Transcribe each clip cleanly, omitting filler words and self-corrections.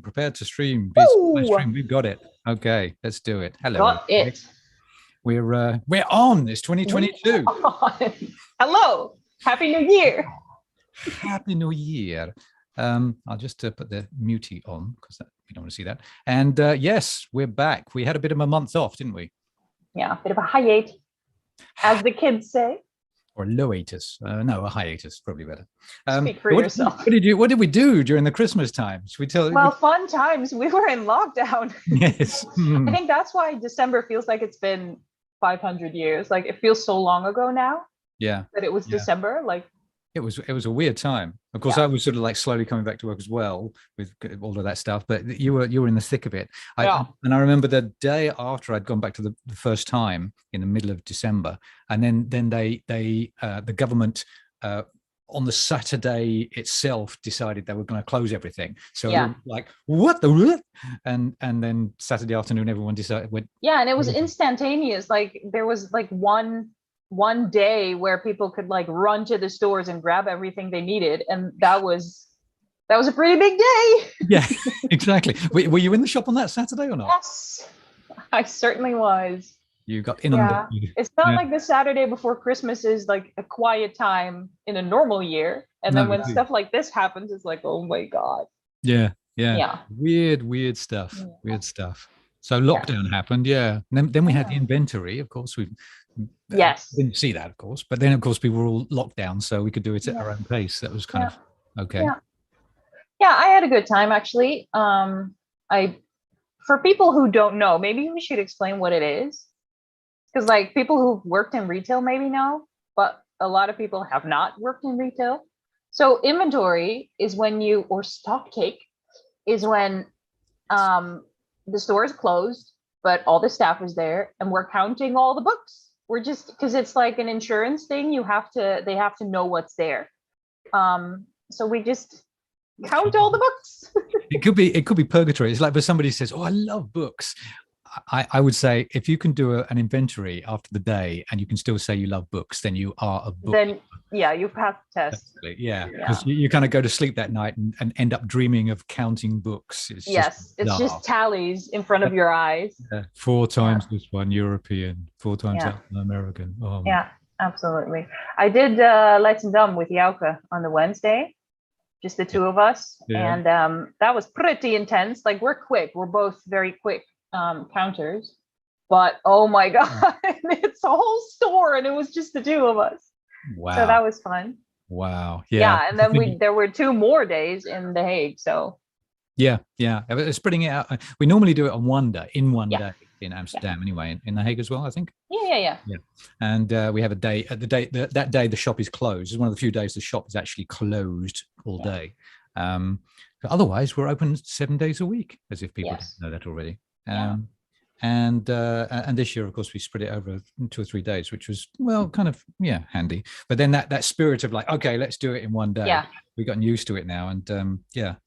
Prepare to stream. Woo! Stream. We've got it. Okay, let's do it. Hello, Got everybody. it. We're on. It's 2022. Hello. Happy New Year. Happy New Year. I'll just put the mutie on because we don't want to see that. And yes, we're back. We had a bit of a month off, didn't we? Yeah, a bit of a hiatus, as the kids say. Or a loatus. No, a hiatus, probably better. Speak for yourself. What did we do during the Christmas time? Should we tell? Well, fun times. We were in lockdown. Yes. I think that's why December feels like it's been 500 years. Like it feels so long ago now. Yeah. That it was December. Like it was a weird time. Of course, I was sort of like slowly coming back to work as well with all of that stuff. But you were in the thick of it. And I remember the day after I'd gone back to the first time in the middle of December, and then the government on the Saturday itself decided they were going to close everything. So like what the and then Saturday afternoon everyone decided and it was instantaneous. Like there was like one day where people could like run to the stores and grab everything they needed, and that was a pretty big day. Yeah, exactly. Were you in the shop on that Saturday or not? Yes, I certainly was. You got inundated. Yeah. It's not like the Saturday before Christmas is like a quiet time in a normal year, and then when stuff like this happens, it's like, oh my god. Yeah. Weird stuff. Yeah. Weird stuff. So lockdown happened, and then we had the inventory. Of course, we didn't see that, of course, but then of course people were all locked down, so we could do it at our own pace. That was kind of okay. Yeah, I had a good time actually. For people who don't know, maybe we should explain what it is, because like people who've worked in retail maybe know, but a lot of people have not worked in retail. So inventory is when or stock take is when the store is closed, but all the staff is there and we're counting all the books. We're just, because it's like an insurance thing, they have to know what's there. So we just count all the books. It could be purgatory. It's like when somebody says, "Oh, I love books." I would say if you can do an inventory after the day and you can still say you love books, then you are a book. Then you pass the test. Yeah, because you kind of go to sleep that night and end up dreaming of counting books. It's just tallies in front of your eyes. 4 times this one European, 4 times that American. Oh, yeah, absolutely. I did LEIDSCHENDAM with Jouke on the Wednesday, just the two of us, and that was pretty intense. Like we're quick. We're both very quick counters, but oh my god, it's a whole store and it was just the two of us. Wow. So that was fun. Wow. And then there were 2 more days in The Hague, so spreading it out. We normally do it on one day in Amsterdam anyway, in The Hague as well, I think. Yeah. And we have a day that day the shop is closed. It's one of the few days the shop is actually closed all day. Otherwise we're open 7 days a week, as if people didn't know that already. And this year, of course, we spread it over 2 or 3 days, which was kind of handy. But then that spirit of like, okay, let's do it in one day. We've gotten used to it now, and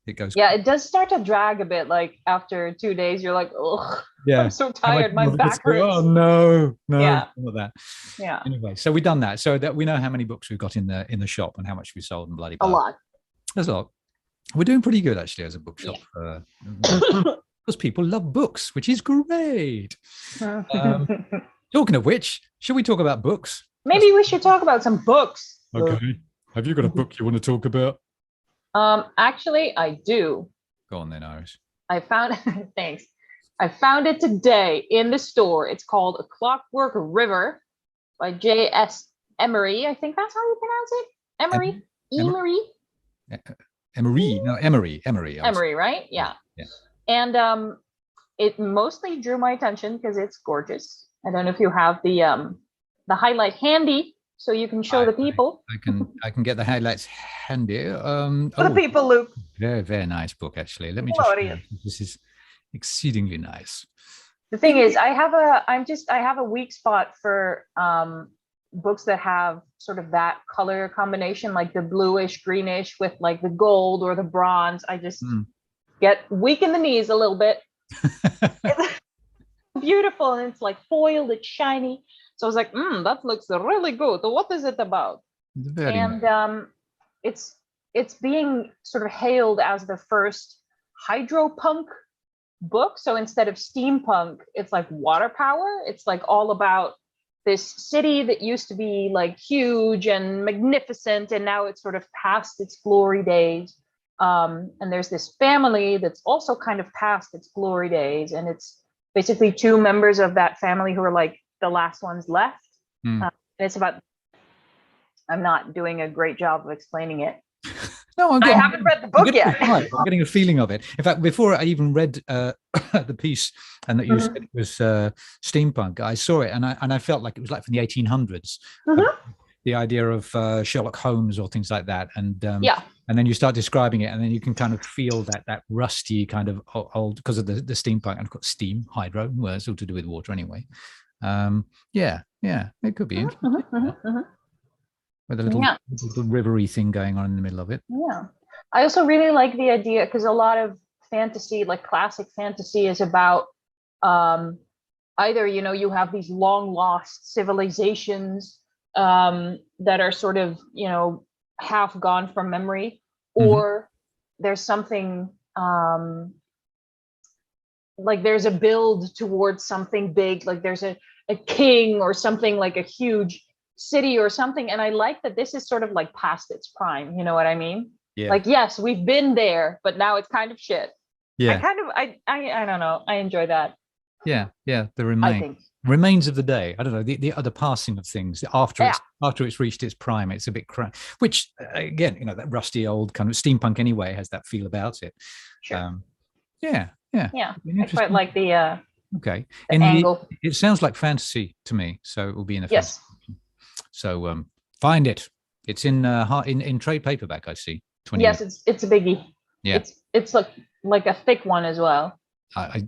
it goes. Yeah, it does start to drag a bit. Like after 2 days, you're like, oh, I'm so tired, my back hurts. Oh no, not that. Yeah. Anyway, so we've done that, so that we know how many books we've got in the shop and how much we sold and bloody. A lot. There's a lot. We're doing pretty good actually as a bookshop. Because people love books, which is great. Talking of which, should we talk about books? Maybe we should talk about some books. Okay. Have you got a book you want to talk about? Actually, I do. Go on then, Iris. I found thanks. I found it today in the store. It's called A Clockwork River by J.S. Emery. I think that's how you pronounce it. Emery. Emery, right? Yeah. And it mostly drew my attention because it's gorgeous. I don't know if you have the highlight handy so you can show the people. I can get the highlights handy. For the people, Luke. Very, very nice book, actually. Let me this is exceedingly nice. The thing is, I have a weak spot for books that have sort of that color combination, like the bluish, greenish with like the gold or the bronze. I just get weak in the knees a little bit. It's beautiful, and it's like foiled, it's shiny. So I was like, that looks really good. What is it about? Very nice. It's being sort of hailed as the first hydropunk book. So instead of steampunk, it's like water power. It's like all about this city that used to be like huge and magnificent, and now it's sort of past its glory days. And there's this family that's also kind of past its glory days, and it's basically two members of that family who are like the last ones left. And it's about, I'm not doing a great job of explaining it. No, I haven't read the book yet. I'm getting a feeling of it. In fact, before I even read the piece and that you said it was steampunk, I saw it and I felt like it was like from the 1800s. The idea of Sherlock Holmes or things like that, and and then you start describing it, and then you can kind of feel that rusty kind of old, because of the steampunk, and of course steam, hydro, well, it's all to do with water anyway. Yeah, it could be interesting. With a little rivery thing going on in the middle of it. Yeah, I also really like the idea, because a lot of fantasy, like classic fantasy, is about either, you know, you have these long lost civilizations that are sort of, you know, half gone from memory, or there's something like there's a build towards something big, like there's a king or something, like a huge city or something. And I like that this is sort of like past its prime, you know what I mean? Yeah. Like, yes, we've been there, but now it's kind of shit. Yeah. I don't know. I enjoy that. Yeah. The remains of the day. I don't know, the other passing of things after it's reached its prime. It's a bit which again, you know, that rusty old kind of steampunk anyway has that feel about it. Sure. Yeah. I quite like the okay. And angle. It sounds like fantasy to me, so it will be in the fantasy. So find it. It's in trade paperback, I see. 20 yes, it's a biggie. Yeah, it's like a thick one as well. I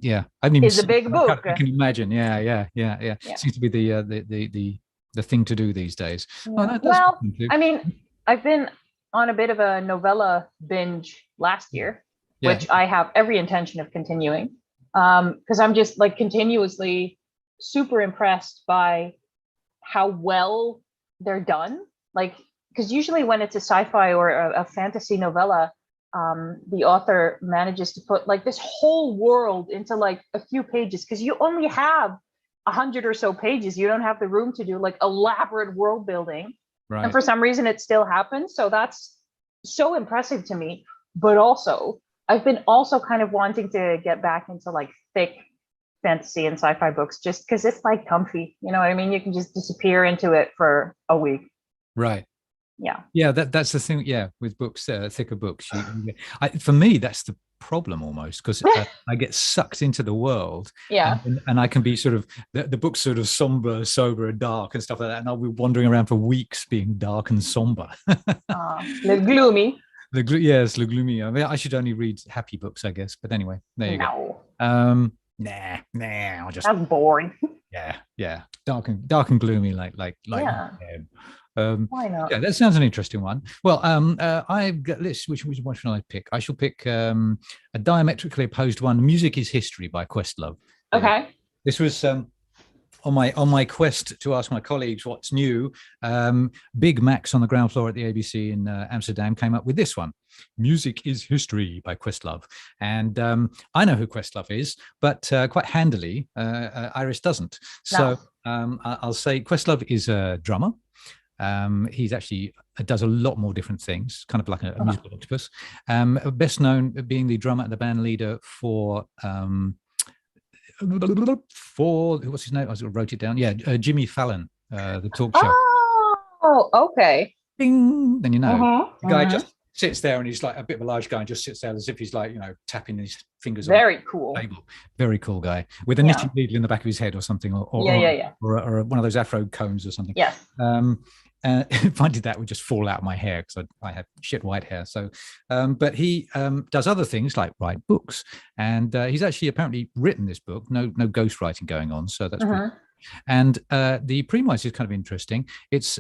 mean, it's a big book. You can imagine. Yeah. It seems to be the thing to do these days. Yeah. Well, I mean, I've been on a bit of a novella binge last year, which I have every intention of continuing, because I'm just like continuously super impressed by how well they're done. Like, because usually when it's a sci-fi or a fantasy novella, the author manages to put like this whole world into like a few pages, because you only have 100 or so pages. You don't have the room to do like elaborate world building. Right. And for some reason it still happens. So that's so impressive to me. But also, I've been also kind of wanting to get back into like thick fantasy and sci-fi books, just because it's like comfy. You know what I mean? You can just disappear into it for a week. Right. Yeah, that's the thing. Yeah, with books, thicker books. For me, that's the problem almost, because I get sucked into the world. Yeah, and I can be sort of the book's sort of somber, sober, and dark and stuff like that, and I'll be wandering around for weeks being dark and somber. The gloomy. The gloomy. I mean, I should only read happy books, I guess. But anyway, there you go. Nah. I'll just. That's boring. Yeah. Dark and gloomy, like. Why not? Yeah, that sounds an interesting one. Well, I've got this. Which one should I pick? I shall pick a diametrically opposed one. Music is History by Questlove. Okay. This was on my quest to ask my colleagues what's new. Big Max on the ground floor at the ABC in Amsterdam came up with this one. Music is History by Questlove. And I know who Questlove is, but quite handily, Iris doesn't. So I'll say Questlove is a drummer. He's actually does a lot more different things, kind of like a musical octopus. Best known being the drummer and the band leader for what's his name? I wrote it down. Jimmy Fallon, the talk show. Oh, okay. Ding. Then you know, the guy just sits there, and he's like a bit of a large guy, and just sits there as if he's like, you know, tapping his fingers. Very cool. Table. Very cool guy with a knitting needle in the back of his head or something, or one of those afro combs or something. Yeah. If I did that, it would just fall out of my hair because I had shit white hair. So, but he does other things like write books, and he's actually apparently written this book. No ghostwriting going on, so that's pretty. And the premise is kind of interesting. It's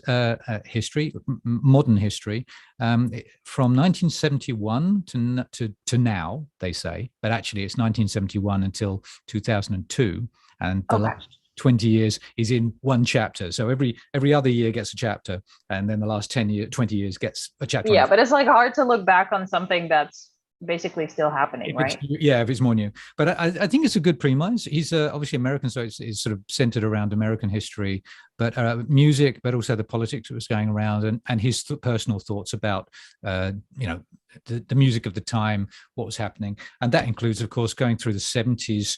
history, modern history, from 1971 to now, they say, but actually it's 1971 until 2002, and the last 20 years is in one chapter. So every other year gets a chapter, and then the last 20 years gets a chapter. Yeah, but it's like hard to look back on something that's basically still happening, right? Yeah, if it's more new. But I think it's a good premise. He's obviously American, so it's sort of centered around American history, but music, but also the politics that was going around, and his personal thoughts about the music of the time, what was happening. And that includes, of course, going through the 70s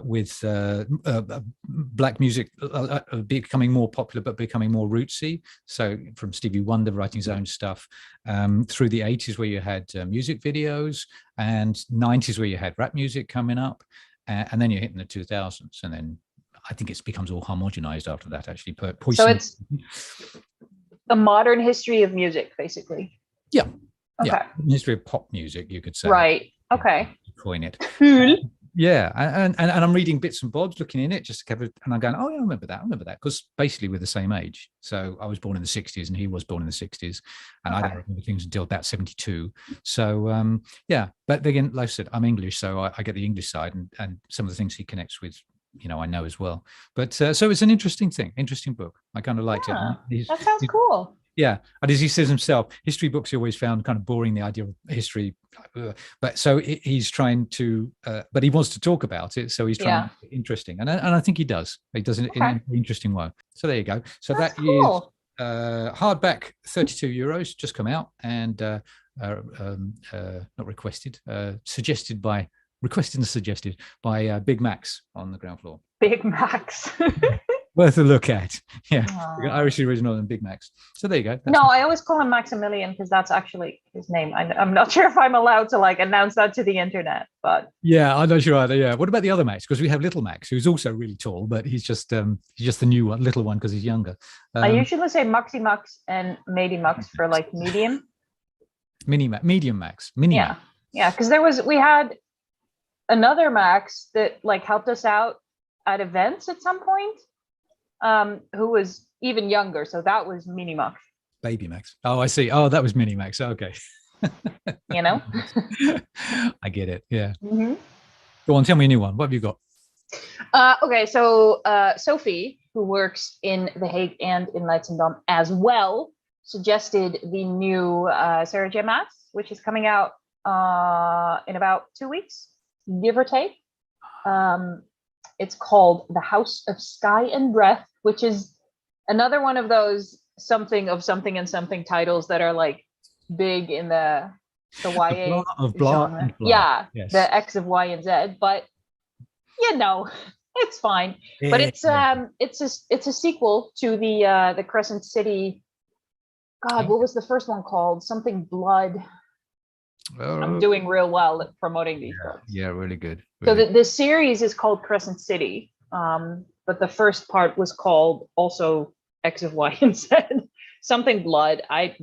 with black music becoming more popular, but becoming more rootsy. So from Stevie Wonder writing his own stuff, through the 80s where you had music videos, and 90s where you had rap music coming up, and then you're hitting the 2000s. And then I think it becomes all homogenized after that, actually. So it's a modern history of music, basically. Yeah. Okay. Yeah, history of pop music, you could say. Right. Okay. Coin it. Cool. Yeah, and I'm reading bits and bobs, looking in it, just to cover, and I'm going, oh yeah, I remember that, because basically we're the same age. So I was born in the 60s, and he was born in the 60s, and I don't remember things until about 72. So yeah, but again, like I said, I'm English, so I get the English side, and some of the things he connects with, I know as well. But so it's an interesting book. I kind of liked it. That sounds cool. Yeah, and as he says himself, history books he always found kind of boring, the idea of history. But so he's trying to, but he wants to talk about it, so he's trying to make it interesting, and I think he does. He does it in an interesting way. So there you go. So that's cool. Is hardback, €32, just come out, and not requested, suggested by Big Max on the ground floor. Big Max. Worth a look at. Yeah. Irish original and Big Max. So there you go. I always call him Maximilian because that's actually his name. I'm not sure if I'm allowed to announce that to the internet, but yeah, I'm not sure either. Yeah. What about the other Max? Because we have Little Max, who's also really tall, but he's just the new one, little one, because he's younger. I usually say Maxi Max and Medi Max for medium. Medium Max. Mini Max. Yeah, because we had another Max that helped us out at events at some point. Who was even younger, so that was Mini Max. Baby Max. Oh, I see. Oh, that was Mini Max. Okay. I get it. Yeah. Mm-hmm. Go on, tell me a new one. What have you got? Okay, so Sophie, who works in The Hague and in LEIDSCHENDAM as well, suggested the new Sarah J. Maas, which is coming out in about 2 weeks, give or take. It's called The House of Sky and Breath, which is another one of those something of something and something titles that are big in the YA genre. Yeah, yes. The X of Y and Z, but it's fine. But it's a sequel to the Crescent City. God, what was the first one called? Something Blood. I'm doing real well at promoting these books. Yeah, really good. Really. So the series is called Crescent City, but the first part was called also X of Y and Z. Something Blood. Blood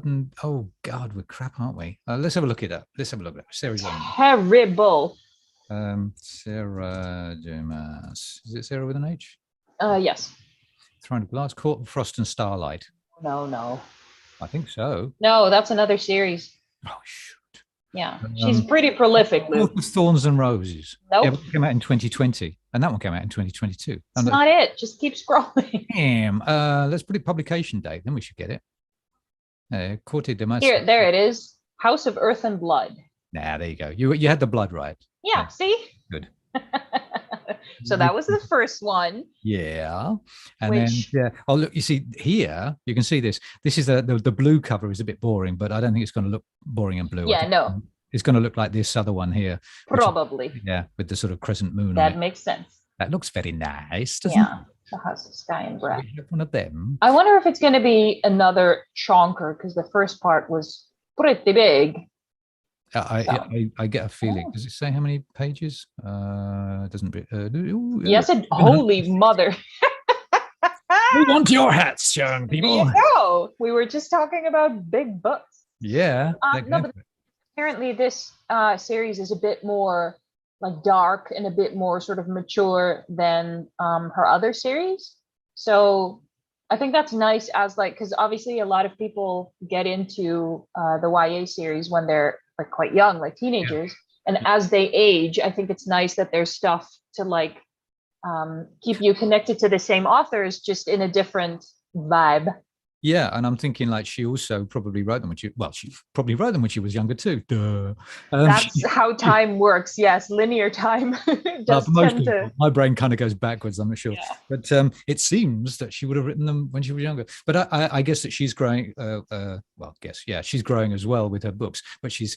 and oh God, we're crap, aren't we? Let's have a look at that. Sarah J. Terrible. Sarah J. Maas. Is it Sarah with an H? Yes. Throne of Glass, Court of Frost and Starlight. No. I think so. No, that's another series. Oh shoot. Yeah, she's pretty prolific. Court of Thorns and Roses. Nope. Yeah, it came out in 2020, and that one came out in 2022. That's not it. Just keep scrolling. Damn. Let's put it publication date. Then we should get it. Corte de Mas. Here, there it is. House of Earth and Blood. Nah, there you go. You had the blood right. Yeah. See. Good. So that was the first one. Yeah. And then oh look, you see here, you can see this. This is the blue cover is a bit boring, but I don't think it's going to look boring and blue. Yeah, no. It's going to look like this other one here. Probably. With the sort of crescent moon. That makes sense. That looks very nice, doesn't it? The House of Sky and Breath. We have one of them. I wonder if it's going to be another chonker because the first part was pretty big. I get a feeling. Does it say how many pages? It doesn't. Yes, holy mother. We want your hats, young people. No, we were just talking about big books. Yeah. No, but apparently this series is a bit more dark and a bit more sort of mature than her other series. So I think that's nice as because obviously a lot of people get into the YA series when they're quite young, like teenagers. Yeah. And as they age, I think it's nice that there's stuff to keep you connected to the same authors, just in a different vibe. Yeah, and I'm thinking like she also probably wrote them when she probably wrote them when she was younger too. Duh. That's how time works. Yes, linear time For just most tend people, to. my brain kind of goes backwards. I'm not sure, Yeah. but it seems that she would have written them when she was younger. But I guess that she's growing. She's growing as well with her books, but she's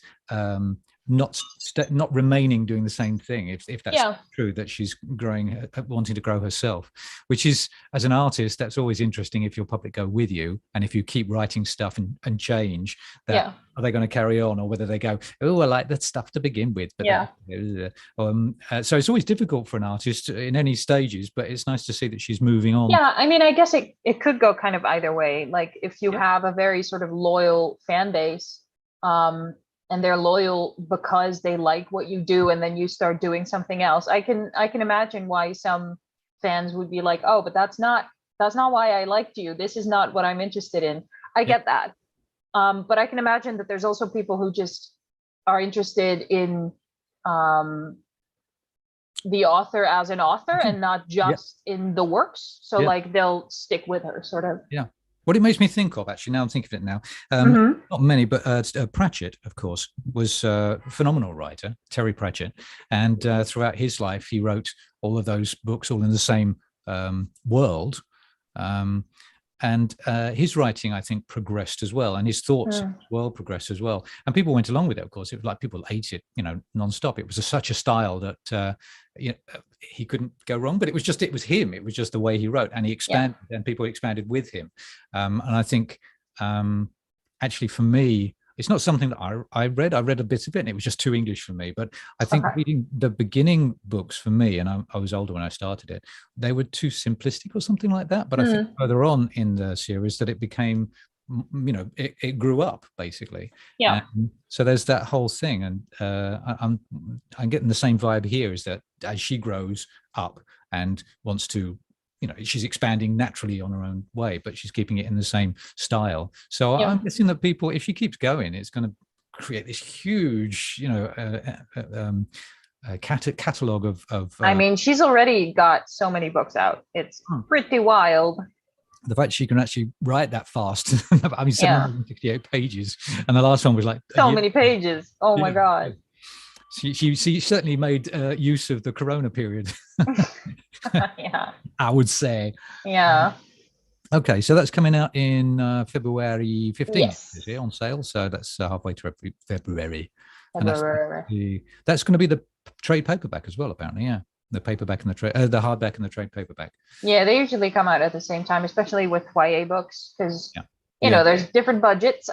not remaining doing the same thing. If that's Yeah. true, that she's growing, wanting to grow herself, which is, as an artist, that's always interesting. If your public go with you, and if you keep writing stuff and change, that Yeah. are they going to carry on, or whether they go, oh, I like that stuff to begin with, but Yeah. so it's always difficult for an artist in any stages, but it's nice to see that she's moving on. Yeah, I mean, I guess it could go kind of either way. Like if you have a very sort of loyal fan base, and they're loyal because they like what you do, and then you start doing something else. I can imagine why some fans would be like, oh, but that's not why I liked you. This is not what I'm interested in. I get that. But I can imagine that there's also people who just are interested in the author as an author and not just in the works. So like they'll stick with her, sort of. Yeah. What it makes me think of, actually, now I'm thinking of it now, not many, but Pratchett, of course, was a phenomenal writer, Terry Pratchett. And throughout his life, he wrote all of those books all in the same world. And his writing, I think, progressed as well, and his thoughts as well progressed as well. And people went along with it, of course. It was like people ate it, nonstop. It was such a style that he couldn't go wrong. But it was him. It was just the way he wrote, and he expanded, and people expanded with him. And I think, actually, for me, it's not something that I read. I read a bit of it, and it was just too English for me. But I think reading the beginning books for me, and I was older when I started it, they were too simplistic or something like that. But I think further on in the series that it became, it grew up basically. Yeah. So there's that whole thing, and I'm getting the same vibe here. Is that as she grows up and wants to, she's expanding naturally on her own way, but she's keeping it in the same style. So I'm guessing that people, if she keeps going, it's going to create this huge, catalog of. I mean, she's already got so many books out. It's pretty wild. The fact she can actually write that fast. I mean, 768 pages, and the last one was like so many pages. Oh my God. She certainly made use of the Corona period. Yeah, I would say. Yeah. Okay, so that's coming out in February 15th, yes. Is it, on sale? So that's halfway to February. And February. that's going to be the trade paperback as well, apparently. Yeah, the paperback and the hardback and the trade paperback. Yeah, they usually come out at the same time, especially with YA books, because there's different budgets.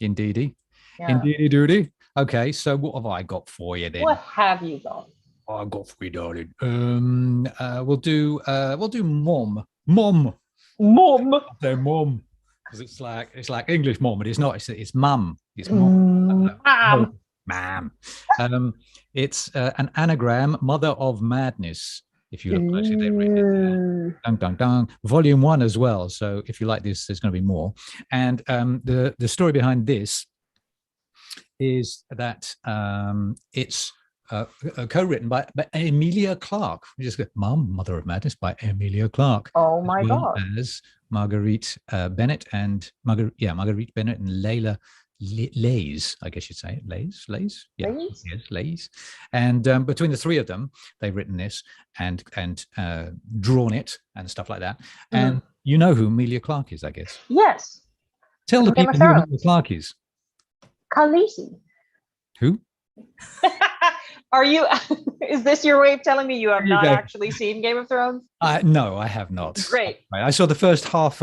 Indeedy. Indeedy doody. Okay, so what have I got for you then? What have you got? I've got for you, darling. We'll do mom. Mom. Say mom. Because it's like English mom, but it's not. It's mum. It's mom. Ma'am. It's an anagram, Mother of Madness. If you look closely, they've written it. Dun, dun, dun. Volume 1 as well. So if you like this, there's going to be more. And the story behind this is that it's co-written by Emilia Clarke. We just get Mother of Madness by Emilia Clarke. Oh my God! As Marguerite Bennett and Marguerite Bennett and Layla Leys, I guess you'd say Leys. Yeah, Leys? Yes, Leys. And between the three of them, they've written this and drawn it and stuff like that. And you know who Emilia Clarke is, I guess. Yes. Tell the people who Emilia Clarke is. Khaleesi. Who? Are you? Is this your way of telling me you have not actually seen Game of Thrones? No, I have not. Great. I saw the first half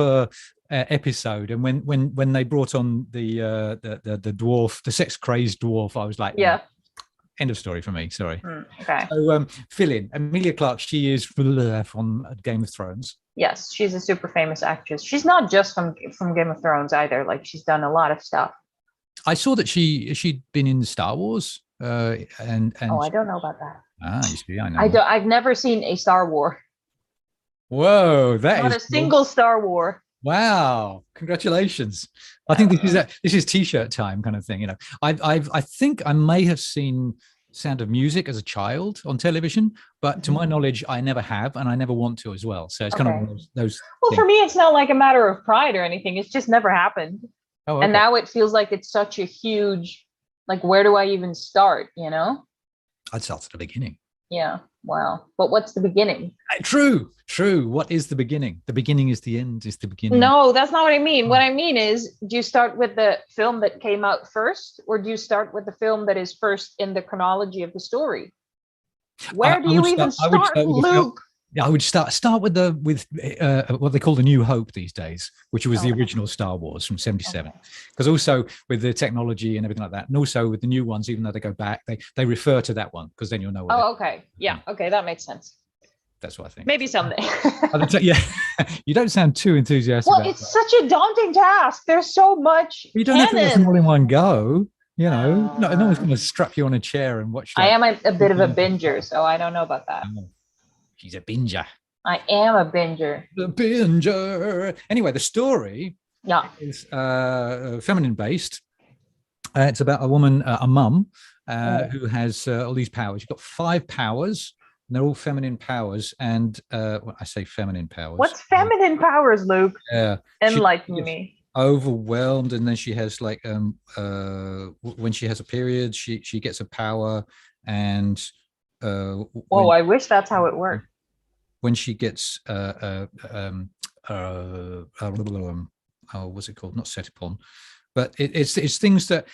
episode, and when they brought on the dwarf, the sex crazed dwarf, I was like, yeah. End of story for me. Sorry. Okay. So fill in. Emilia Clarke. She is from Game of Thrones. Yes, she's a super famous actress. She's not just from Game of Thrones either. Like she's done a lot of stuff. I saw that she'd been in Star Wars. And oh, I don't know about that. You see, I know. I've never seen a Star War. Whoa, that not is a single Star War. Wow! Congratulations. I think this is T-shirt time kind of thing. I think I may have seen Sound of Music as a child on television, but to my knowledge, I never have, and I never want to as well. So it's kind of one of those Well, things. for me, it's not like a matter of pride or anything. It's just never happened. Oh, okay. And now it feels like it's such a huge, like, where do I even start? You know? I'd start at the beginning. Yeah. Wow. But what's the beginning? True. What is the beginning? The beginning is the end, is the beginning. No, that's not what I mean. What I mean is, do you start with the film that came out first, or do you start with the film that is first in the chronology of the story? Where do you even start, Luke? Yeah, I would start with what they call the New Hope these days, which was the original Star Wars from '77. Because also with the technology and everything like that, and also with the new ones, even though they go back, they refer to that one, because then you'll know. Okay. Yeah. Okay, that makes sense. That's what I think. Maybe someday. Yeah, you don't sound too enthusiastic. Well, it's such a daunting task. There's so much. You don't have to watch them all in one go. You know, no one's going to strap you on a chair and watch. I am a bit of a binger, so I don't know about that. She's a binger. I am a binger. The binger. Anyway, the story is feminine based. It's about a woman, a mum, who has all these powers. You've got 5 powers, and they're all feminine powers. And I say feminine powers. What's feminine powers, Luke? Enlighten me. Overwhelmed, and then she has like when she has a period, she gets a power, and I wish that's how it worked. When she gets what's it called? Not set upon, but it's things that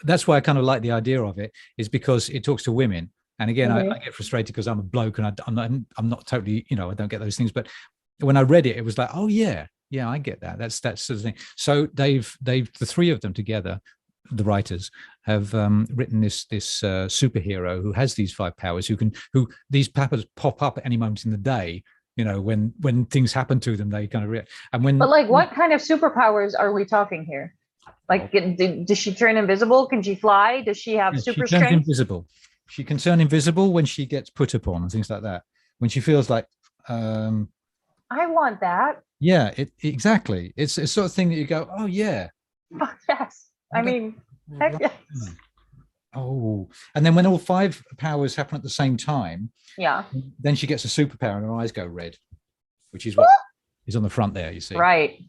that's why I kind of like the idea of it, is because it talks to women. And again, I get frustrated because I'm a bloke and I'm not totally, I don't get those things. But when I read it, it was like, oh yeah, I get that. That's sort of thing. So they've the 3 of them together, the writers, have written this superhero who has these 5 powers, who these powers pop up at any moment in the day. When things happen to them, they kind of react. But like, what kind of superpowers are we talking here? Like, does she turn invisible? Can she fly? Does she have super strength? She turns invisible. She can turn invisible when she gets put upon and things like that. When she feels like, I want that. Yeah, exactly. It's a sort of thing that you go, oh yeah. Yes. I mean, heck yes. Oh, and then when all 5 powers happen at the same time, then she gets a superpower and her eyes go red, which is what is on the front there, you see. Right.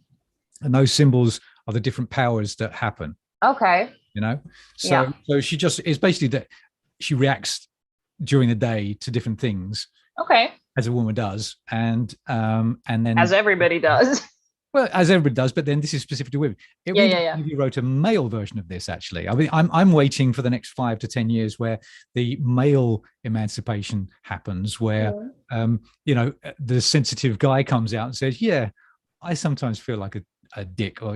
And those symbols are the different powers that happen. Okay. So she just is basically that she reacts during the day to different things. Okay. As a woman does, and then as everybody does. Well, as everybody does, but then this is specific to women. You wrote a male version of this, actually. I mean, I'm waiting for the next 5 to 10 years where the male emancipation happens, where the sensitive guy comes out and says, "Yeah, I sometimes feel like a dick, or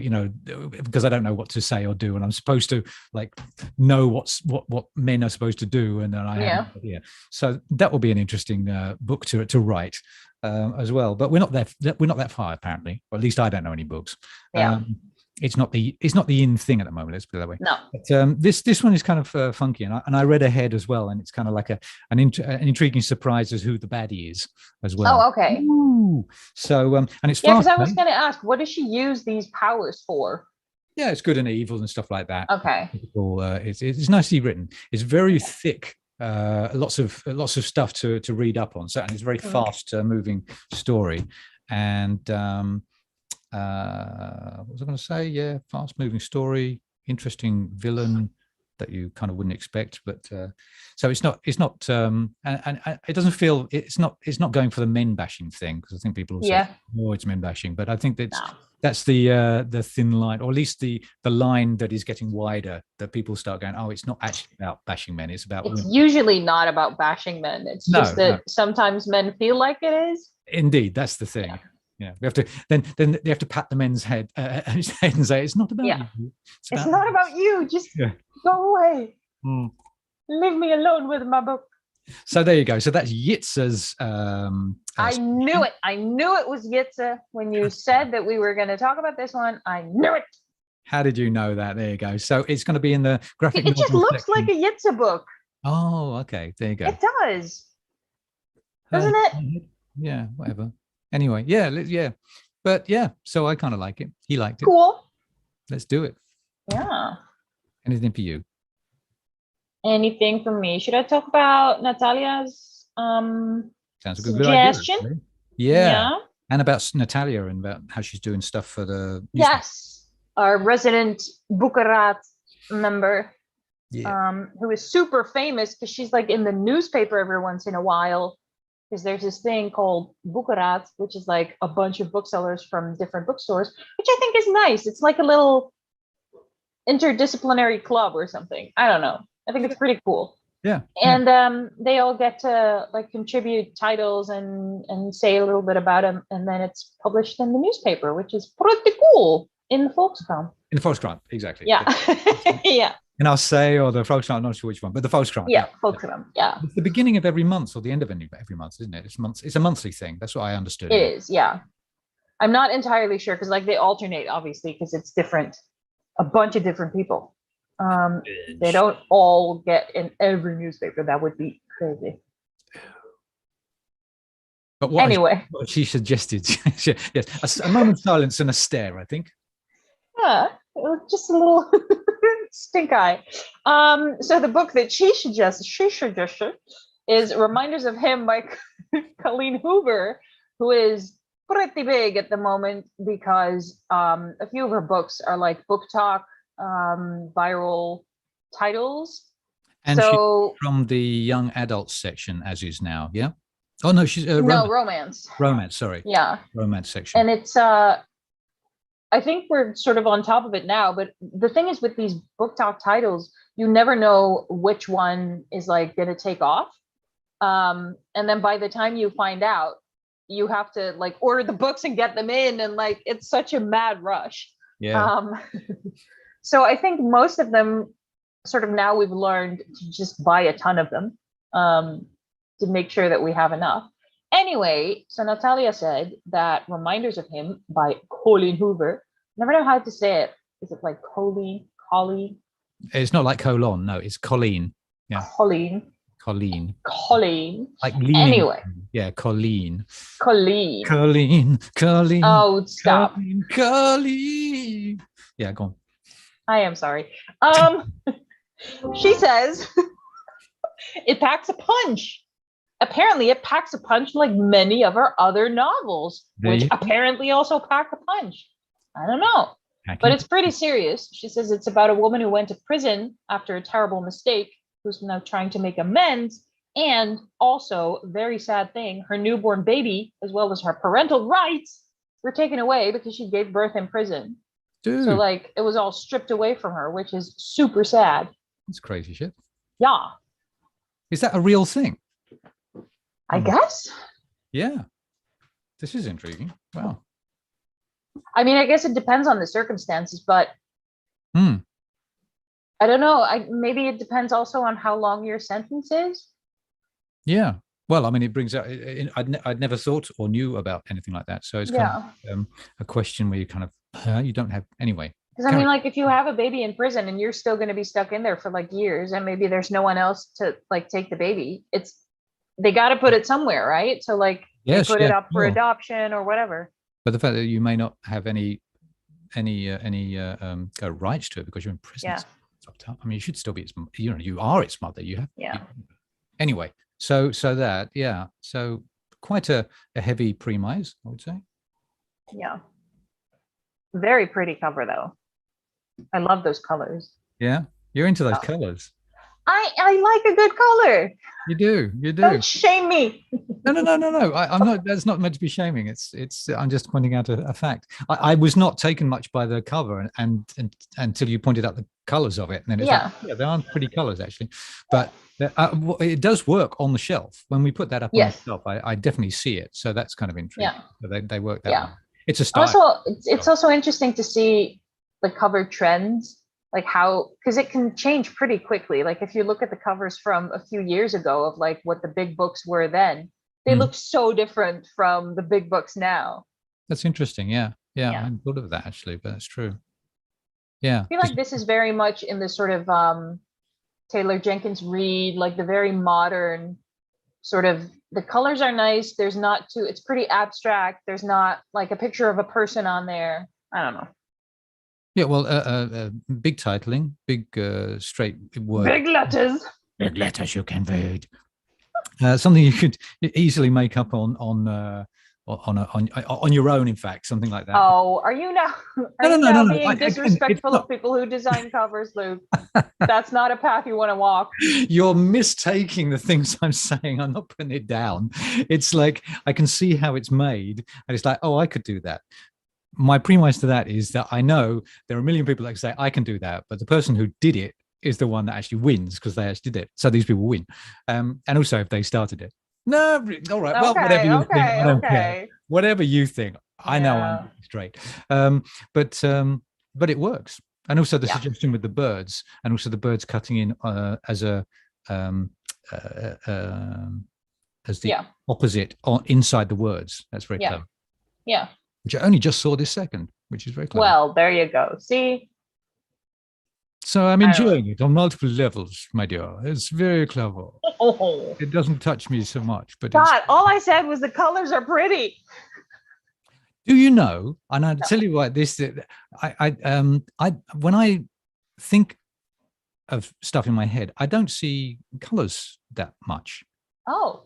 because I don't know what to say or do, and I'm supposed to like know what men are supposed to do, and then So that will be an interesting book to write as well. But we're not that far, apparently, or at least I don't know any books. It's not the in thing at the moment. Let's put it that way. No. But this one is kind of funky, and I read ahead as well, and it's kind of like an intriguing surprise as who the baddie is as well. Oh, okay. Ooh. So and it's because I was going to ask, what does she use these powers for? Yeah, it's good and evil and stuff like that. Okay. It's nicely written. It's very thick. Lots of stuff to read up on. So, and it's a very fast moving story. And what was I going to say? Yeah, fast moving story, interesting villain that you kind of wouldn't expect. But so it's not and it doesn't feel it's not going for the men bashing thing, because I think people will say, oh, it's men bashing. But I think that's the thin line, or at least the line that is getting wider, that people start going, oh, it's not actually about bashing men, it's about women. Usually not about bashing men. It's just that sometimes men feel like it is. Indeed, that's the thing. Yeah, we have to then they have to pat the men's head and say, it's not about you. It's not about you. Just go away. Leave me alone with my book. So there you go. So that's Yitza's. I knew it. I knew it was Yitza when you said that we were going to talk about this one. I knew it. How did you know that? There you go. So it's going to be in the graphic. It just looks like a Yitza book. Oh, okay. There you go. It does, doesn't it? Yeah. Whatever. Anyway, yeah. But yeah, so I kind of like it. He liked it. Cool. Let's do it. Yeah. Anything for you? anything from me. Should I talk about Natalia's Sounds a good idea, suggestion? actually. Yeah. Yeah. And about Natalia and about how she's doing stuff for the newspaper. Yes. Our resident Bukarat member, Yeah. who is super famous because she's like in the newspaper every once in a while. Because there's this thing called Bukarat, which is like a bunch of booksellers from different bookstores, which I think is nice. It's like a little interdisciplinary club or something. I don't know. I think it's pretty cool. Yeah. And they all get to like contribute titles and say a little bit about them, and then it's published in the newspaper, which is pretty cool in the Volkskrant. In the Volkskrant, exactly. Yeah. Yeah. And I'll say, or the Volkskrant, I'm not sure which one, but the Volkskrant. Yeah, Volkskrant. Yeah. It's the beginning of every month or the end of every month, isn't it? It's a monthly thing. That's what I understood. It is, yeah. I'm not entirely sure because like they alternate, obviously, because it's different, a bunch of different people. They don't all get in every newspaper. That would be crazy. But what anyway, what she suggested, yes, a moment's silence and a stare, I think. Yeah, just a little stink eye. So the book that she suggested is Reminders of Him by Colleen Hoover, who is pretty big at the moment because a few of her books are like book talk, viral titles. And so she's from the young adults section, as is now, yeah? Oh, no, she's no, romance. Romance, sorry. Yeah. Romance section. And it's, I think we're sort of on top of it now, but the thing is with these book talk titles, you never know which one is like going to take off. And then by the time you find out, you have to like order the books and get them in, and like it's such a mad rush. Yeah. So I think most of them sort of now we've learned to just buy a ton of them to make sure that we have enough. Anyway, so Natalia said that Reminders of Him by Colleen Hoover. Never know how to say it. Is it like Colleen? It's not like colon. No, it's Colleen. Yeah. Colleen. Like leaning. Anyway. Yeah, Colleen. Colleen. Oh, stop. Colleen. Yeah, go on. I am sorry. She says it packs a punch. Apparently it packs a punch like many of her other novels, which apparently also pack a punch. I don't know, but it's pretty serious. She says it's about a woman who went to prison after a terrible mistake, who's now trying to make amends. And also, very sad thing, her newborn baby, as well as her parental rights, were taken away because she gave birth in prison. Dude. So like it was all stripped away from her, which is super sad. That's crazy shit. Yeah. Is that a real thing? I guess. Yeah. This is intriguing. Wow. I mean, I guess it depends on the circumstances, but I don't know. Maybe it depends also on how long your sentence is. Yeah. Well, I mean, it brings out, I'd never thought or knew about anything like that. So it's kind of a question where you kind of, you don't have, anyway. Because I mean, like if you have a baby in prison and you're still going to be stuck in there for like years and maybe there's no one else to like take the baby, they got to put it somewhere, right? So like they put it up for adoption or whatever. But the fact that you may not have any rights to it because you're in prison. Yeah. I mean, you should still be its, you are its mother. You have. Yeah. Anyway, so that, yeah. So quite a heavy premise, I would say. Yeah. Very pretty cover though. I love those colors. Yeah. You're into those colors. I like a good color. You do. Don't shame me. No. I'm not. That's not meant to be shaming. It's. I'm just pointing out a fact. I was not taken much by the cover, and until you pointed out the colors of it, and then it's like, they aren't pretty colors actually, but it does work on the shelf. When we put that up on the shelf, I definitely see it. So that's kind of intriguing. Yeah. So they work that way. It's a style. Also, it's also interesting to see the cover trends. Like how, because it can change pretty quickly. Like if you look at the covers from a few years ago of like what the big books were then, they look so different from the big books now. That's interesting. Yeah. I hadn't thought of that actually, but that's true. Yeah. I feel like this is very much in this sort of Taylor Jenkins Reid, like the very modern sort of, the colors are nice. There's not too, it's pretty abstract. There's not like a picture of a person on there. I don't know. Yeah, well, big titling, big straight word. Big letters. Big letters you can read. Something you could easily make up on your own. In fact, something like that. Oh, are you now No. being Again, it's disrespectful not. of people who design covers, Luke? That's not a path you want to walk. You're mistaking the things I'm saying. I'm not putting it down. It's like I can see how it's made, and it's like, oh, I could do that. My premise to that is that I know there are a million people that say I can do that, but the person who did it is the one that actually wins because they actually did it. So these people win. And also if they started it. No, all right. Well, whatever you think, I don't care. Whatever you think, I know I'm straight. But it works. And also the suggestion with the birds, and also the birds cutting in as the opposite inside the words. That's very clever. Yeah. Which I only just saw this second, which is very clever. Well, there you go. See? So I'm enjoying it on multiple levels, my dear. It's very clever. Oh. It doesn't touch me so much, but God, all I said was the colors are pretty. Do you know? And I'll tell you what, this when I think of stuff in my head, I don't see colors that much. Oh.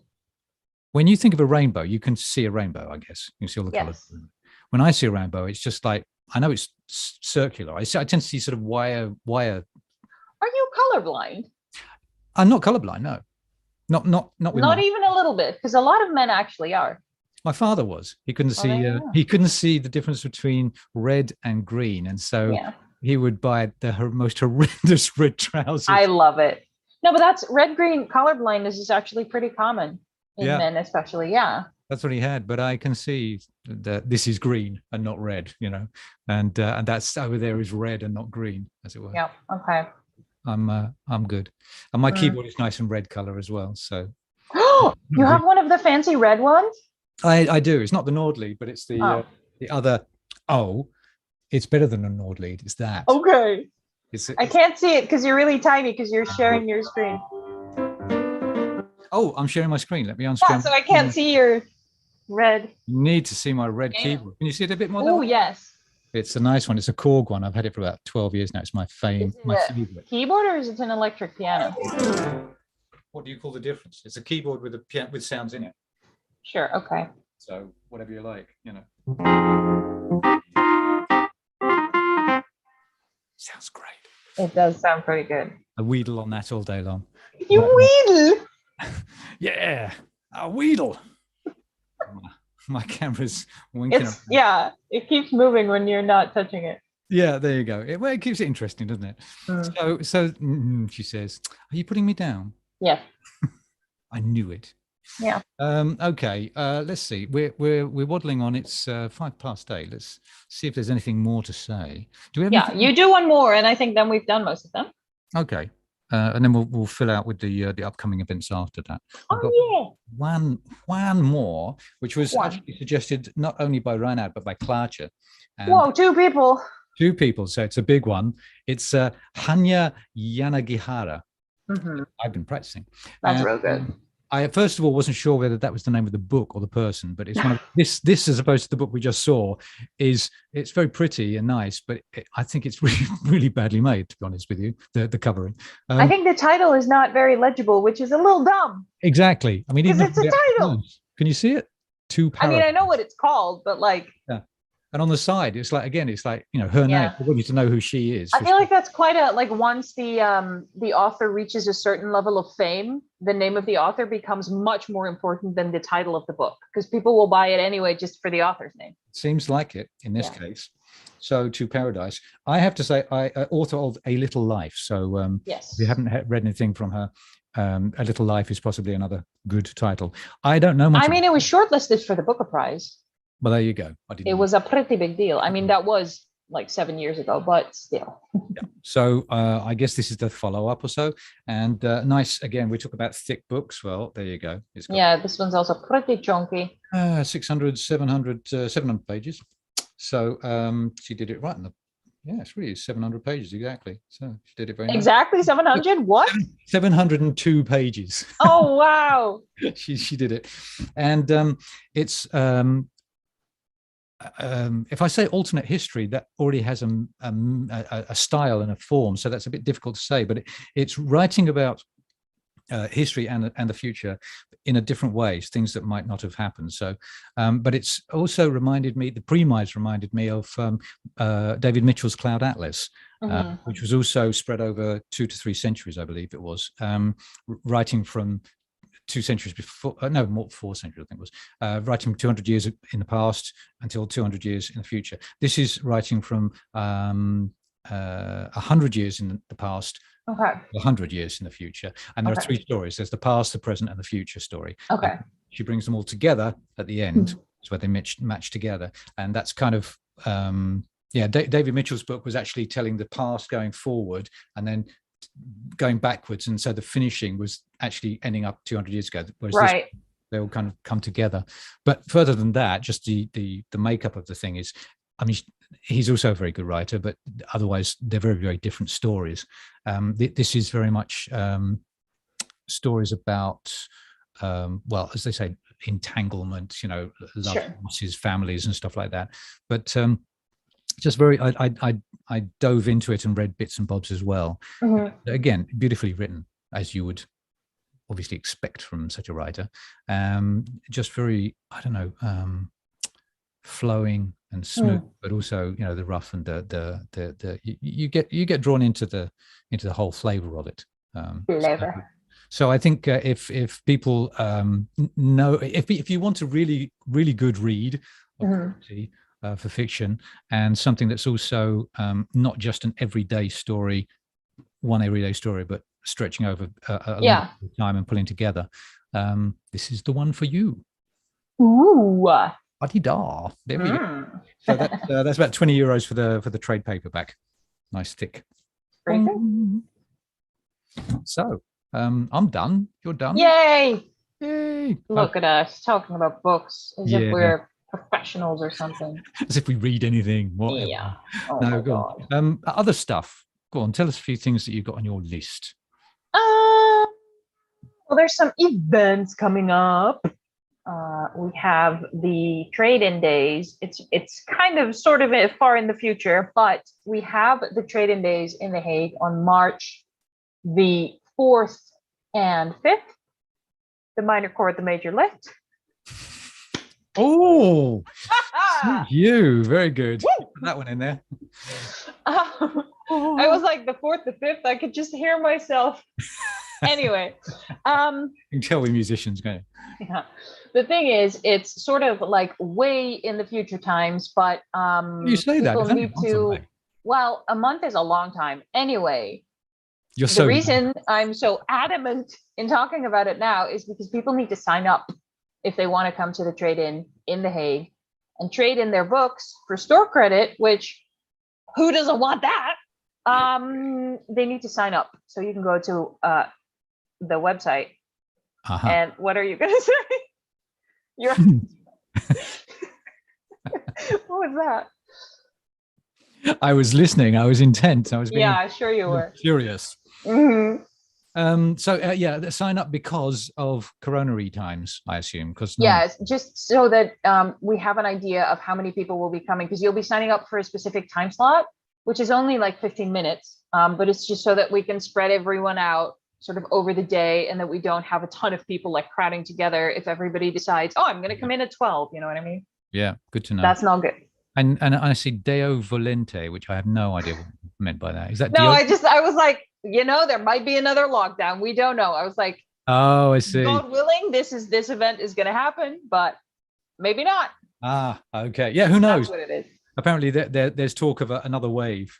When you think of a rainbow, you can see a rainbow, I guess. You can see all the colors. When I see a rainbow, it's just like, I know it's circular. I tend to see sort of wire. Are you colorblind? I'm not colorblind, no. Not even a little bit, because a lot of men actually are. My father was. He couldn't see. He couldn't see the difference between red and green, and so he would buy the most horrendous red trousers. I love it. No, but that's red-green colorblindness is actually pretty common in men, especially. Yeah. That's what he had, but I can see that this is green and not red, you know, and that's over there is red and not green, as it were. Yeah. Okay. I'm good, and my keyboard is nice and red color as well. So. You have one of the fancy red ones? I do. It's not the Nord lead, but it's the other. Oh, it's better than a Nord lead. It's that. Okay. I can't see it because you're really tiny because you're sharing your screen. Oh, I'm sharing my screen. Let me unscreen. Yeah, so I can't see your red. You need to see my red keyboard. Can you see it a bit more? Oh, yes. It's a nice one. It's a Korg one. I've had it for about 12 years now. It's my favorite. Keyboard, or is it an electric piano? What do you call the difference? It's a keyboard with with sounds in it. Sure. Okay. So whatever you like, you know. Sounds great. It does sound pretty good. I wheedle on that all day long. You wheedle? Yeah, a wheedle. My camera's winking. It keeps moving when you're not touching it. Yeah, there you go. It keeps it interesting, doesn't it? So she says, "Are you putting me down?" Yeah. I knew it. Yeah. Okay. Let's see. We're waddling on. It's 8:05. Let's see if there's anything more to say. Do we have? Yeah, you do one more, and I think then we've done most of them. Okay. And then we'll fill out with the upcoming events after that. One more, which was actually suggested not only by Reinhard but by Klaartje. Whoa, two people. Two people, so it's a big one. It's Hanya Yanagihara. I've been practicing. That's real good. I first of all wasn't sure whether that was the name of the book or the person, but it's one of this as opposed to the book we just saw it's very pretty and nice, but I think it's really badly made, to be honest with you, the covering. I think the title is not very legible, which is a little dumb. Exactly. I mean, because it's a title. Can you see it? I mean, I know what it's called, but like. Yeah. And on the side, it's like, you know, her name. I want you to know who she is. I feel like that's quite once the author reaches a certain level of fame, the name of the author becomes much more important than the title of the book, because people will buy it anyway just for the author's name. Seems like it in this case. So To Paradise. I have to say, author of A Little Life. So yes. If you haven't read anything from her, A Little Life is possibly another good title. I don't know much. I mean, it was shortlisted for the Booker Prize. Well, there you go. It was a pretty big deal. I mean, that was like 7 years ago, but still. So I guess this is the follow-up or so. And nice, again, we talk about thick books. Well, there you go. This one's also pretty chunky. 600, 700 pages. So she did it right in the... Yeah, it's really 700 pages, exactly. So she did it very nice. Exactly 700? What? 702 pages. Oh, wow. she did it. And it's... if I say alternate history, that already has a style and a form, so that's a bit difficult to say. But it's writing about history and the future in a different ways, things that might not have happened. So, but it's also reminded me, the premise reminded me of David Mitchell's Cloud Atlas, which was also spread over 2 to 3 centuries, I believe it was, writing from 2 centuries before, no, more 4 centuries, I think it was, writing 200 years in the past until 200 years in the future. This is writing from 100 years in the past, 100 years in the future. And there are 3 stories. There's the past, the present, and the future story. And she brings them all together at the end. It's where they match together. And that's kind of, David Mitchell's book was actually telling the past going forward and then going backwards. And so the finishing was actually ending up 200 years ago. Whereas this, they all kind of come together. But further than that, just the makeup of the thing is, I mean, he's also a very good writer, but otherwise they're very, very different stories. This is very much stories about, well, as they say, entanglement, you know, love, losses, families and stuff like that. But just very, I dove into it and read bits and bobs as well. Again, beautifully written, as you would obviously expect from such a writer. Just very, I don't know, flowing and smooth, but also, you know, the rough and you get drawn into the whole flavor of it. So I think if people know, if you want a really good read for fiction, and something that's also not just an everyday story, but stretching over a long time and pulling together, this is the one for you. Ooh. Da. There we go. So that's about €20 for the trade paperback. Nice thick. Very good. So I'm done. You're done. Yay! Yay! Look at us talking about books as if we're professionals or something. As if we read anything. Whatever. Yeah. Oh no, my go God. on. Other stuff. Go on. Tell us a few things that you've got on your list. Well, there's some events coming up. We have the trade-in days. It's kind of sort of far in the future, but we have the trade-in days in The Hague on March the 4th and 5th. The minor court, the major lift. Oh, you very good. Put that one in there. I was like the 4th, the 5th. I could just hear myself. Anyway, you can tell we're musicians, can't you? Yeah. The thing is, it's sort of like way in the future times, but you say that people need to. Well, a month is a long time. Anyway, the reason I'm so adamant in talking about it now is because people need to sign up if they want to come to the trade-in in The Hague and trade in their books for store credit, which who doesn't want that? They need to sign up. So you can go to the website. And what are you going to say? What was that? I was listening. I was intent. I was being sure you were. Curious. So sign up because of coronary times, I assume. Just so that we have an idea of how many people will be coming, because you'll be signing up for a specific time slot, which is only like 15 minutes. But it's just so that we can spread everyone out sort of over the day, and that we don't have a ton of people like crowding together if everybody decides, oh, I'm going to come in at 12. You know what I mean? Yeah, good to know. That's not good. And I see Deo Volente, which I have no idea what meant by that. Is that no? I was like, there might be another lockdown. We don't know. I was like, oh, I see. God willing, this event is going to happen, but maybe not. Ah, okay. Yeah, who knows? That's what it is. Apparently, there's talk of another wave.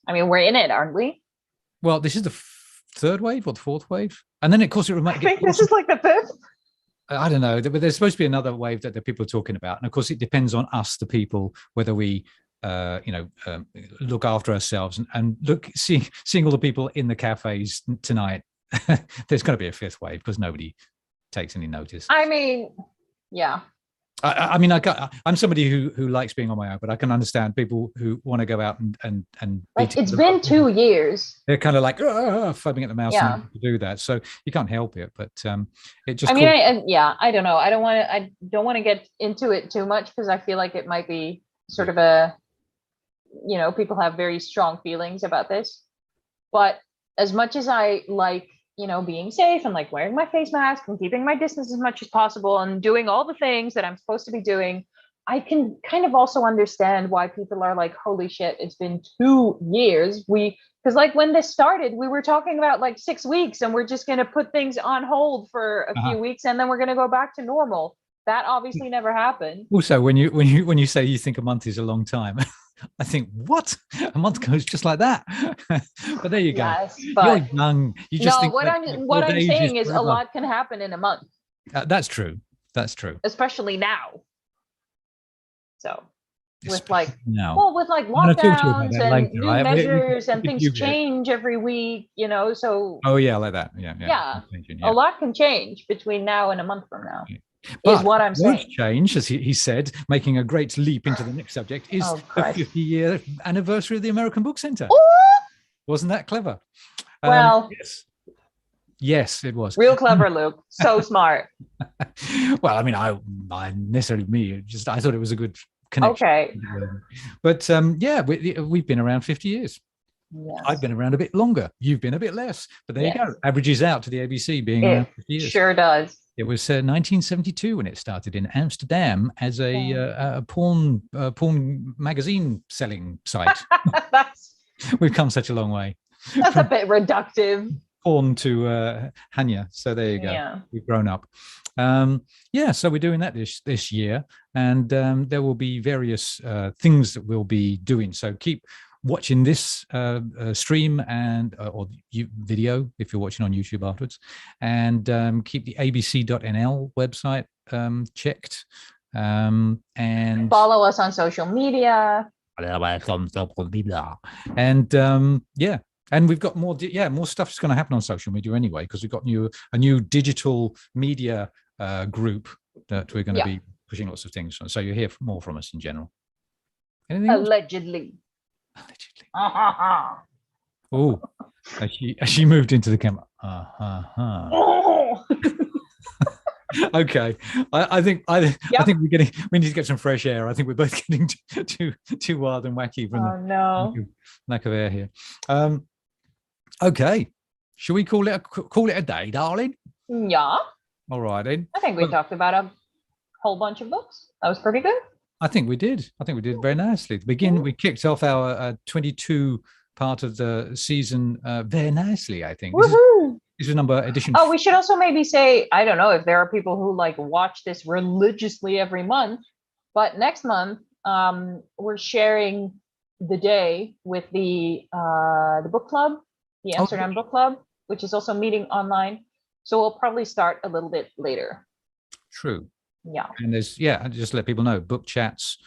I mean, we're in it, aren't we? Well, this is the 3rd wave or the 4th wave, and then of course it might. I think this is like the 5th. I don't know, but there's supposed to be another wave that the people are talking about, and of course it depends on us, the people, whether we, look after ourselves and seeing all the people in the cafes tonight. There's going to be a 5th wave because nobody takes any notice. I mean, yeah. I mean, I'm somebody who likes being on my own, but I can understand people who want to go out and Like it's been 2 years. they're kind of like foaming at the mouth Yeah. and to do that. So you can't help it, but it I just mean, caught. I don't know. I don't want to get into it too much because I feel like it might be sort of a, people have very strong feelings about this. But as much as I like, being safe and like wearing my face mask and keeping my distance as much as possible and doing all the things that I'm supposed to be doing, I can kind of also understand why people are like, holy shit, it's been 2 years. Because like when this started, we were talking about like 6 weeks and we're just going to put things on hold for a few weeks and then we're going to go back to normal. That obviously never happened. Also, when you say you think a month is a long time, I think what a month goes just like that. But there you go. Yes, but you're young. You just think what I'm saying is a lot can happen in a month. That's true. That's true. Especially now. So with like lockdowns and new measures and things change every week, so oh yeah, like that. Yeah. A lot can change between now and a month from now. But is what I'm saying. Change, as he said, making a great leap into the next subject, is the 50-year anniversary of the American Book Center. Ooh! Wasn't that clever? Well, yes, it was. Real clever, Luke. So smart. Well, I mean, I necessarily me. Just I thought it was a good connection. Okay. But we've been around 50 years. Yes. I've been around a bit longer. You've been a bit less. But there you go. Averages out to the ABC being around 50 years. Sure does. It was 1972 when it started in Amsterdam as a porn magazine selling site. We've come such a long way. That's a bit reductive. Porn to Hanya. So there you go. Yeah. We've grown up. So we're doing that this year, and there will be various things that we'll be doing. So keep watching this stream and or video if you're watching on YouTube afterwards, and keep the abc.nl website checked, and follow us on social media. And we've got more stuff is going to happen on social media anyway, because we've got a new digital media group that we're going to be pushing lots of things on. So you'll hear more from us in general. Anything allegedly. Oh, as she moved into the camera. Okay, I think we need to get some fresh air. I think we're both getting too wild and wacky from the lack of air here. Okay, should we call it a day, darling? Yeah. All right then. I think we talked about a whole bunch of books. That was pretty good. I think we did very nicely. We kicked off our 22 part of the season very nicely, I think. This is number edition. Oh, we should also maybe say, I don't know if there are people who like watch this religiously every month, but next month we're sharing the day with the book club, the Amsterdam Book Club, which is also meeting online. So we'll probably start a little bit later. True. Yeah. And there's just let people know, book chats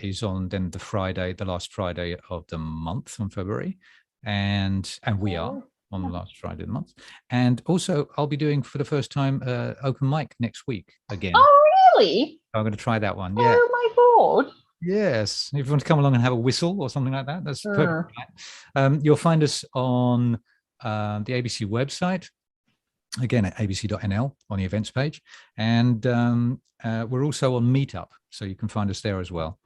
is on then the last Friday of the month on February, and we are on the last Friday of the month. And also I'll be doing for the first time open mic next week again. Oh really? I'm going to try that one. Oh my god. Yes, if you want to come along and have a whistle or something like that, that's perfect. You'll find us on the ABC website, again at abc.nl on the events page, and we're also on Meetup, so you can find us there as well.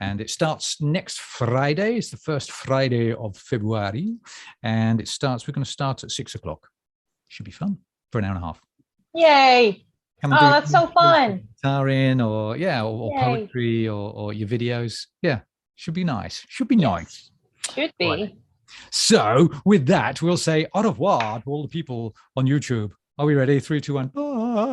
And it starts next Friday. It's the first Friday of February, and we're going to start at 6:00. Should be fun for an hour and a half. Yay! That's so fun. Guitar in, or poetry, or your videos. Yeah, should be nice. Should be nice. Should be. Right. So with that, we'll say au revoir to all the people on YouTube. Are we ready? 3, 2, 1. Bye.